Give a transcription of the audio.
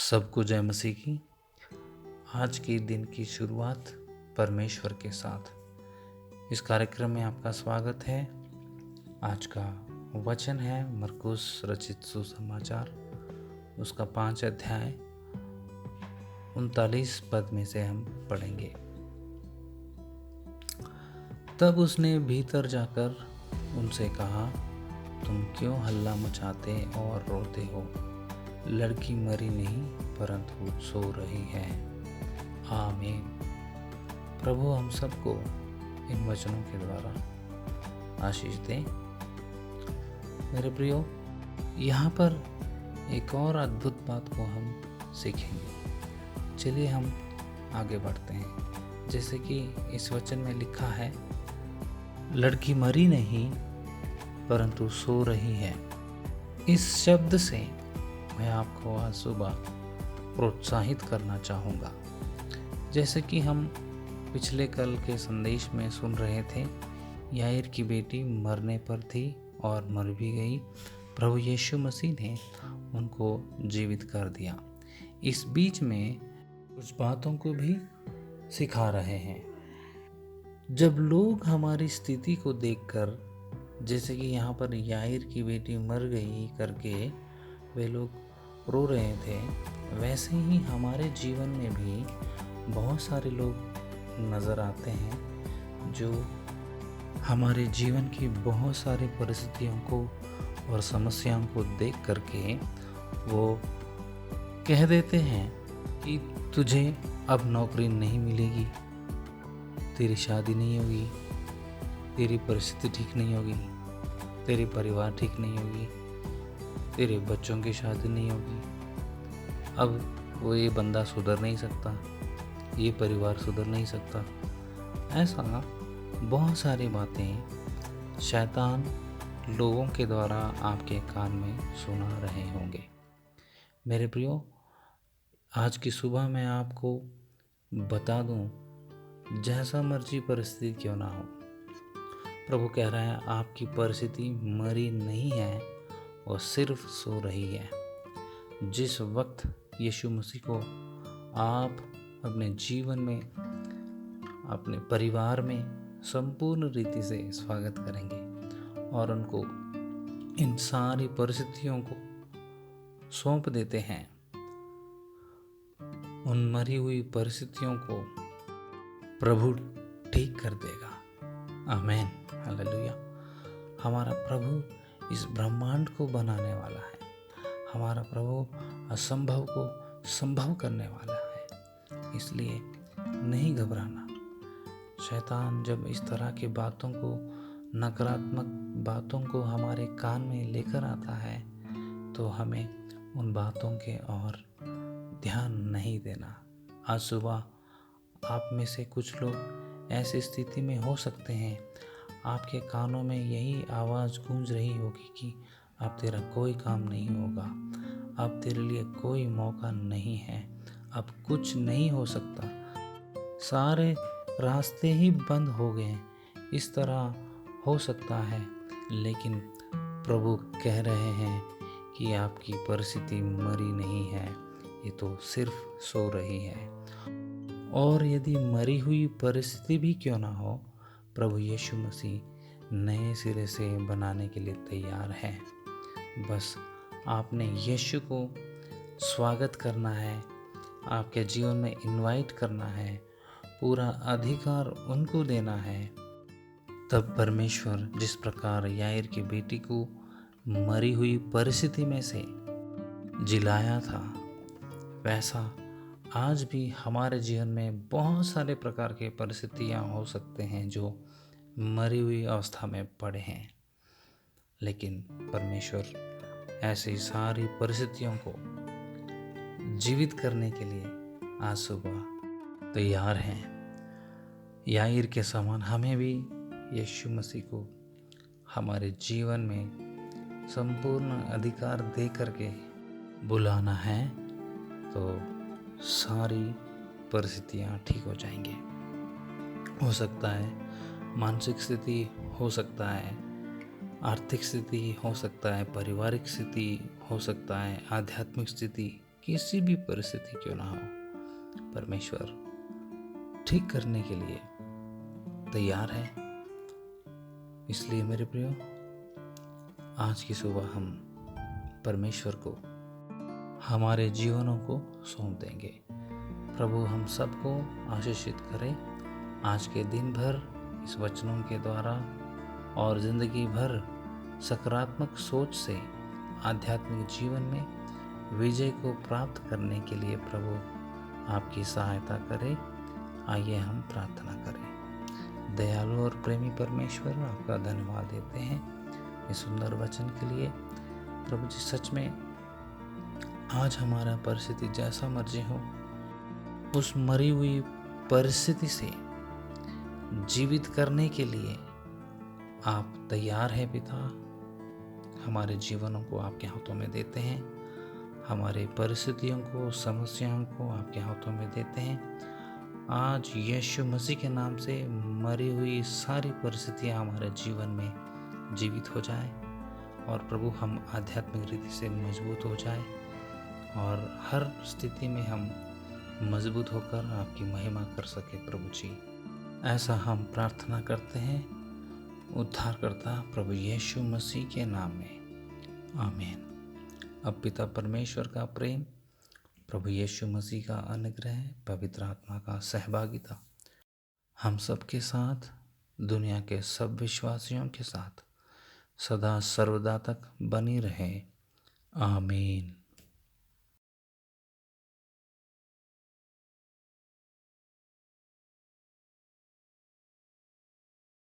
सबको जय मसीह की। आज के दिन की शुरुआत परमेश्वर के साथ इस कार्यक्रम में आपका स्वागत है। आज का वचन है मरकुस रचित सुसमाचार, उसका 5 अध्याय 39 पद में से हम पढ़ेंगे। तब उसने भीतर जाकर उनसे कहा, तुम क्यों हल्ला मचाते और रोते हो? लड़की मरी नहीं परंतु सो रही है। आमीन। प्रभु हम सबको इन वचनों के द्वारा आशीष दे। मेरे प्रियो, यहाँ पर एक और अद्भुत बात को हम सीखेंगे। चलिए हम आगे बढ़ते हैं। जैसे कि इस वचन में लिखा है, लड़की मरी नहीं परंतु सो रही है। इस शब्द से मैं आपको आज सुबह प्रोत्साहित करना चाहूँगा। जैसे कि हम पिछले कल के संदेश में सुन रहे थे, याईर की बेटी मरने पर थी और मर भी गई। प्रभु यीशु मसीह ने उनको जीवित कर दिया। इस बीच में कुछ बातों को भी सिखा रहे हैं। जब लोग हमारी स्थिति को देखकर, जैसे कि यहाँ पर याईर की बेटी मर गई करके वे लोग रो रहे थे, वैसे ही हमारे जीवन में भी बहुत सारे लोग नज़र आते हैं जो हमारे जीवन की बहुत सारी परिस्थितियों को और समस्याओं को देख करके वो कह देते हैं कि तुझे अब नौकरी नहीं मिलेगी, तेरी शादी नहीं होगी, तेरी परिस्थिति ठीक नहीं होगी, तेरे परिवार ठीक नहीं होगी, तेरे बच्चों की शादी नहीं होगी, अब वो ये बंदा सुधर नहीं सकता, ये परिवार सुधर नहीं सकता। ऐसा बहुत सारी बातें शैतान लोगों के द्वारा आपके कान में सुना रहे होंगे। मेरे प्रियो, आज की सुबह मैं आपको बता दूं, जैसा मर्जी परिस्थिति क्यों ना हो, प्रभु कह रहा है आपकी परिस्थिति मरी नहीं है और सिर्फ सो रही है। जिस वक्त यीशु मसीह को आप अपने जीवन में, अपने परिवार में संपूर्ण रीति से स्वागत करेंगे और उनको इन सारी परिस्थितियों को सौंप देते हैं, उन मरी हुई परिस्थितियों को प्रभु ठीक कर देगा। आमीन, हालेलुया। हमारा प्रभु इस ब्रह्मांड को बनाने वाला है। हमारा प्रभु असंभव को संभव करने वाला है। इसलिए नहीं घबराना। शैतान जब इस तरह की बातों को, नकारात्मक बातों को हमारे कान में लेकर आता है, तो हमें उन बातों के और ध्यान नहीं देना। आज सुबह आप में से कुछ लोग ऐसी स्थिति में हो सकते हैं, आपके कानों में यही आवाज़ गूंज रही होगी कि अब तेरा कोई काम नहीं होगा, अब तेरे लिए कोई मौका नहीं है, अब कुछ नहीं हो सकता, सारे रास्ते ही बंद हो गए। इस तरह हो सकता है, लेकिन प्रभु कह रहे हैं कि आपकी परिस्थिति मरी नहीं है, ये तो सिर्फ सो रही है। और यदि मरी हुई परिस्थिति भी क्यों ना हो, प्रभु यीशु मसीह नए सिरे से बनाने के लिए तैयार है। बस आपने यीशु को स्वागत करना है, आपके जीवन में इनवाइट करना है, पूरा अधिकार उनको देना है। तब परमेश्वर जिस प्रकार याईर की बेटी को मरी हुई परिस्थिति में से जिलाया था, वैसा आज भी हमारे जीवन में बहुत सारे प्रकार के परिस्थितियां हो सकते हैं जो मरी हुई अवस्था में पड़े हैं, लेकिन परमेश्वर ऐसी सारी परिस्थितियों को जीवित करने के लिए आज सुबह तैयार हैं। याईर के समान हमें भी यीशु मसीह को हमारे जीवन में संपूर्ण अधिकार दे करके बुलाना है, तो सारी परिस्थितियाँ ठीक हो जाएंगे। हो सकता है मानसिक स्थिति, हो सकता है आर्थिक स्थिति, हो सकता है पारिवारिक स्थिति, हो सकता है आध्यात्मिक स्थिति किसी भी परिस्थिति क्यों ना हो, परमेश्वर ठीक करने के लिए तैयार है। इसलिए मेरे प्रियो, आज की सुबह हम परमेश्वर को हमारे जीवनों को सौंप देंगे। प्रभु हम सबको आशीषित करे आज के दिन भर इस वचनों के द्वारा, और जिंदगी भर सकारात्मक सोच से आध्यात्मिक जीवन में विजय को प्राप्त करने के लिए प्रभु आपकी सहायता करे। आइए हम प्रार्थना करें। दयालु और प्रेमी परमेश्वर, आपका धन्यवाद देते हैं इस सुंदर वचन के लिए। प्रभु जी, सच में आज हमारा परिस्थिति जैसा मर्जी हो, उस मरी हुई परिस्थिति से जीवित करने के लिए आप तैयार हैं पिता। हमारे जीवनों को आपके हाथों में देते हैं, हमारे परिस्थितियों को, समस्याओं को आपके हाथों में देते हैं। आज यीशु मसीह के नाम से मरी हुई सारी परिस्थितियां हमारे जीवन में जीवित हो जाए, और प्रभु हम आध्यात्मिक रीति से मजबूत हो जाए, और हर स्थिति में हम मजबूत होकर आपकी महिमा कर सके। प्रभु जी, ऐसा हम प्रार्थना करते हैं उद्धारकर्ता प्रभु यीशु मसीह के नाम में, आमीन। अब पिता परमेश्वर का प्रेम, प्रभु यीशु मसीह का अनुग्रह, पवित्र आत्मा का सहभागिता हम सब के साथ, दुनिया के सब विश्वासियों के साथ सदा सर्वदा तक बनी रहे, आमीन।